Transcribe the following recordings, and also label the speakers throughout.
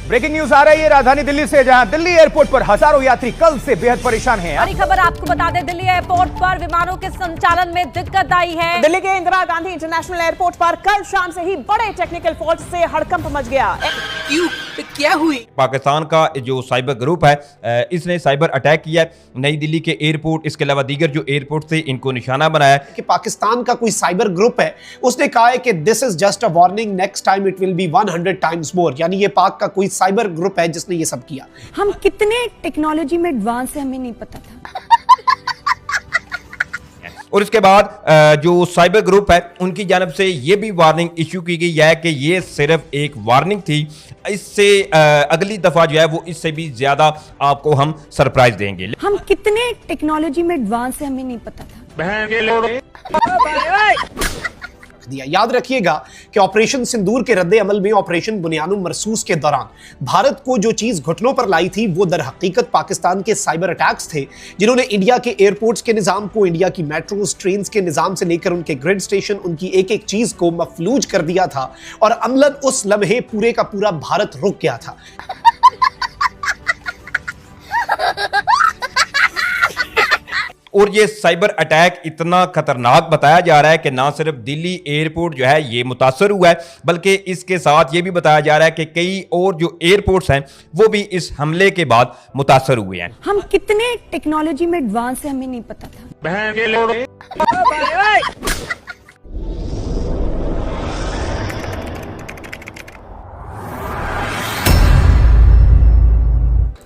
Speaker 1: Breaking news आ रही है राजधानी दिल्ली से, जहां दिल्ली एयरपोर्ट पर हजारों यात्री कल से बेहद परेशान हैं।
Speaker 2: बड़ी खबर आपको बता दें, दिल्ली एयरपोर्ट पर विमानों के संचालन में दिक्कत आई है।
Speaker 3: दिल्ली के इंदिरा गांधी इंटरनेशनल एयरपोर्ट पर कल शाम से ही बड़े टेक्निकल फॉल्ट से हड़कंप मच गया।
Speaker 4: क्यों? क्या हुई?
Speaker 5: पाकिस्तान का जो साइबर ग्रुप है इसने साइबर अटैक किया नई दिल्ली के एयरपोर्ट, इसके अलावा दीगर जो एयरपोर्ट थे इनको निशाना बनाया।
Speaker 6: कि पाकिस्तान का कोई साइबर ग्रुप है, उसने कहा है कि this is just a warning, next time it will be 100 times more. यानी ये पाक का कोई साइबर ग्रुप है जिसने ये सब किया।
Speaker 7: हम कितने टेक्नोलॉजी में एडवांस है हमें नहीं पता था।
Speaker 5: और इसके बाद जो साइबर ग्रुप है उनकी जानब से ये भी वार्निंग इशू की गई है कि ये सिर्फ एक वार्निंग थी, इससे अगली दफा जो है वो इससे भी ज्यादा आपको हम सरप्राइज देंगे।
Speaker 7: हम कितने टेक्नोलॉजी में एडवांस है हमें नहीं पता था।
Speaker 6: दिया। याद रखिएगा कि ऑपरेशन सिंदूर के रद्दे अमल में ऑपरेशन बुनियानुम मरसूस के दौरान भारत को जो चीज घुटनों पर लाई थी वो दर हकीकत पाकिस्तान के साइबर अटैक्स थे, जिन्होंने इंडिया के एयरपोर्ट्स के निजाम को, इंडिया की मेट्रोस ट्रेन के निजाम से लेकर उनके ग्रिड स्टेशन, उनकी एक एक चीज को मफलूज कर दिया था। और अमलन उस लम्हे पूरे का पूरा भारत रुक गया था।
Speaker 5: और ये साइबर अटैक इतना खतरनाक बताया जा रहा है कि ना सिर्फ दिल्ली एयरपोर्ट जो है ये मुतासर हुआ है, बल्कि इसके साथ ये भी बताया जा रहा है कि कई और जो एयरपोर्ट्स हैं वो भी इस हमले के बाद मुतासर हुए हैं।
Speaker 7: हम कितने टेक्नोलॉजी में एडवांस है हमें नहीं पता था।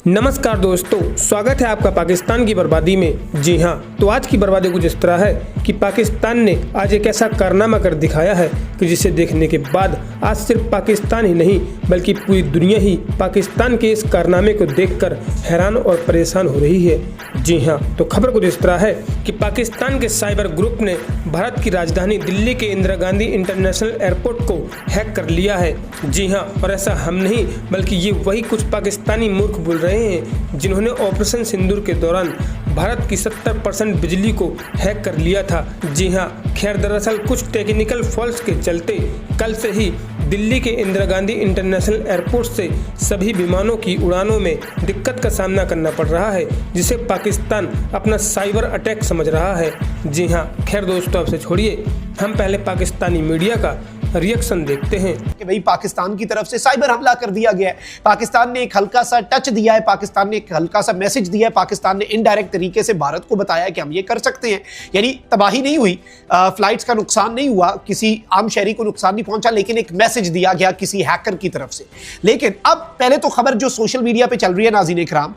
Speaker 4: नमस्कार दोस्तों, स्वागत है आपका पाकिस्तान की बर्बादी में। जी हाँ, तो आज की बर्बादी कुछ इस तरह है कि पाकिस्तान ने आज एक ऐसा कारनामा कर दिखाया है कि जिसे देखने के बाद आज सिर्फ पाकिस्तान ही नहीं बल्कि पूरी दुनिया ही पाकिस्तान के इस कारनामे को देखकर हैरान और परेशान हो रही है। जी हाँ, तो खबर कुछ इस तरह है कि पाकिस्तान के साइबर ग्रुप ने भारत की राजधानी दिल्ली के इंदिरा गांधी इंटरनेशनल एयरपोर्ट को हैक कर लिया है। जी हाँ, और ऐसा हम नहीं बल्कि ये वही कुछ पाकिस्तानी मूर्ख बोल रहे हैं जिन्होंने ऑपरेशन सिंदूर के दौरान भारत की 70% बिजली को हैक कर लिया था। जी हाँ, खैर दरअसल कुछ टेक्निकल फॉल्ट्स के चलते कल से ही दिल्ली के इंदिरा गांधी इंटरनेशनल एयरपोर्ट से सभी विमानों की उड़ानों में दिक्कत का सामना करना पड़ रहा है, जिसे पाकिस्तान अपना साइबर अटैक समझ रहा है। जी हाँ, खैर दोस्तों आपसे छोड़िए, हम पहले पाकिस्तानी मीडिया का रिएक्शन देखते हैं
Speaker 6: कि भाई पाकिस्तान की तरफ से साइबर हमला कर दिया गया है। पाकिस्तान ने एक हल्का सा टच दिया है, पाकिस्तान ने एक हल्का सा मैसेज दिया है, पाकिस्तान ने इनडायरेक्ट तरीके से भारत को बताया कि हम ये कर सकते हैं। यानी तबाही नहीं हुई, फ्लाइट्स का नुकसान नहीं हुआ, किसी आम शहरी को नुकसान नहीं पहुंचा, लेकिन एक मैसेज दिया गया किसी हैकर की तरफ से। लेकिन अब पहले तो खबर जो सोशल मीडिया पे चल रही है नाज़रीन इकराम,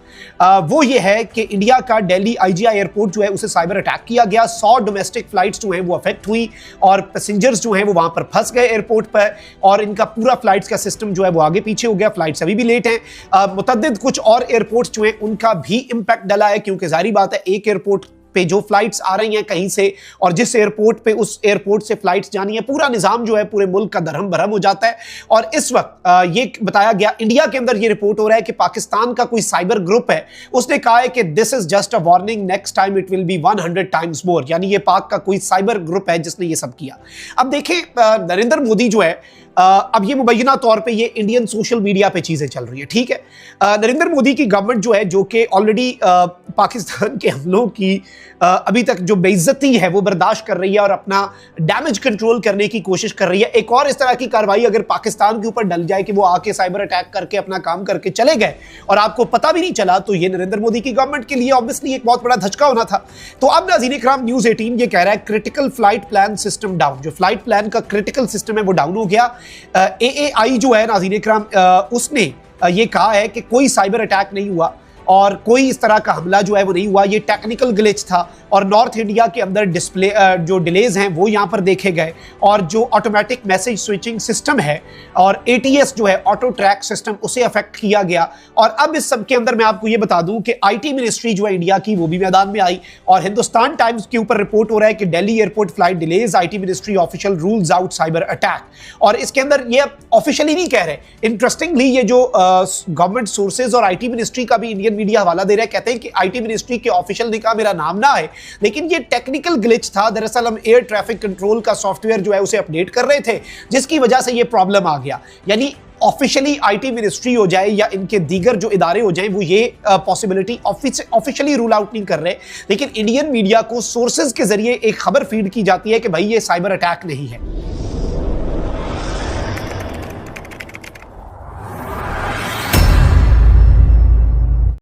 Speaker 6: वो ये है कि इंडिया का दिल्ली IGI एयरपोर्ट जो है उसे साइबर अटैक किया गया। 100 डोमेस्टिक फ्लाइट्स जो हैं वो अफेक्ट हुई और पैसेंजर्स जो हैं वो वहां पर फंस गए एयरपोर्ट पर, और इनका पूरा फ्लाइट्स का सिस्टम जो है वो आगे पीछे हो गया। फ्लाइट्स अभी भी लेट हैं। मुतअद्दिद कुछ और एयरपोर्ट्स जो हैं उनका भी इंपैक्ट डला है, क्योंकि जाहिर बात है एक एयरपोर्ट पे जो फ्लाइट्स आ रही हैं कहीं से और जिस एयरपोर्ट पे उस एयरपोर्ट से फ्लाइट्स जानी है, पूरा निजाम जो है पूरे मुल्क का दरहम भरम हो जाता है। और इस वक्त ये बताया गया, इंडिया के अंदर ये रिपोर्ट हो रहा है कि पाकिस्तान का कोई साइबर ग्रुप है, उसने कहा है कि this is just a warning, next time it will be 100 times more. यानी ये पाक का कोई साइबर ग्रुप है जिसने ये सब किया। अब देखें, नरेंद्र मोदी जो है, अब ये मुबैना तौर पे ये इंडियन सोशल मीडिया पे चीजें चल रही है, ठीक है। नरेंद्र मोदी की गवर्नमेंट जो है, जो कि ऑलरेडी पाकिस्तान के हमलों की अभी तक जो बेइज्जती है वो बर्दाश्त कर रही है और अपना डैमेज कंट्रोल करने की कोशिश कर रही है। एक और इस तरह की कार्रवाई अगर पाकिस्तान के ऊपर डल जाए कि वो आके साइबर अटैक करके अपना काम करके चले गए और आपको पता भी नहीं चला, तो ये नरेंद्र मोदी की गवर्नमेंट के लिए ऑब्वियसली एक बहुत बड़ा धचका होना था। तो अब नाज़रीन इकराम, न्यूज़ 18 ये कह रहा है critical flight plan system down. जो फ्लाइट प्लान का क्रिटिकल सिस्टम है वो डाउन हो गया। AAI जो है नाज़रीन इकराम, उसने ये कहा है कि कोई साइबर अटैक नहीं हुआ और कोई इस तरह का हमला जो है वो नहीं हुआ, ये टेक्निकल ग्लिच था। और नॉर्थ इंडिया के अंदर डिस्प्ले जो डिलेज हैं वो यहाँ पर देखे गए, और जो ऑटोमेटिक मैसेज स्विचिंग सिस्टम है और ATS जो है ऑटो ट्रैक सिस्टम, उसे अफेक्ट किया गया। और अब इस सब के अंदर मैं आपको ये बता दूं कि IT मिनिस्ट्री जो है इंडिया की, वो भी मैदान में आई और हिंदुस्तान टाइम्स के ऊपर रिपोर्ट हो रहा है कि Delhi airport flight delays, IT ministry official rules out cyber attack. और इसके अंदर ये ऑफिशियली नहीं कह रहे, इंटरेस्टिंगली ये जो गवर्नमेंट सोर्सेज और IT मिनिस्ट्री का भी इंडियन मीडिया हवाला दे रहा है, कहते हैं कि IT मिनिस्ट्री के ऑफिशियल ने कहा मेरा नाम ना है, लेकिन ये टेक्निकल ग्लिच था। दरअसल हम एयर ट्रैफिक कंट्रोल का सॉफ्टवेयर जो है उसे अपडेट कर रहे थे, जिसकी वजह से ये प्रॉब्लम आ गया। यानी ऑफिशियली आईटी मिनिस्ट्री हो जाए या इनके दीगर जो इदारे हो जाए, वो ये पॉसिबिलिटी ऑफिशियली रूल आउट नहीं कर रहे, लेकिन इंडियन मीडिया को सोर्सेज के जरिए एक खबर फीड की जाती है कि भाई ये साइबर अटैक नहीं है।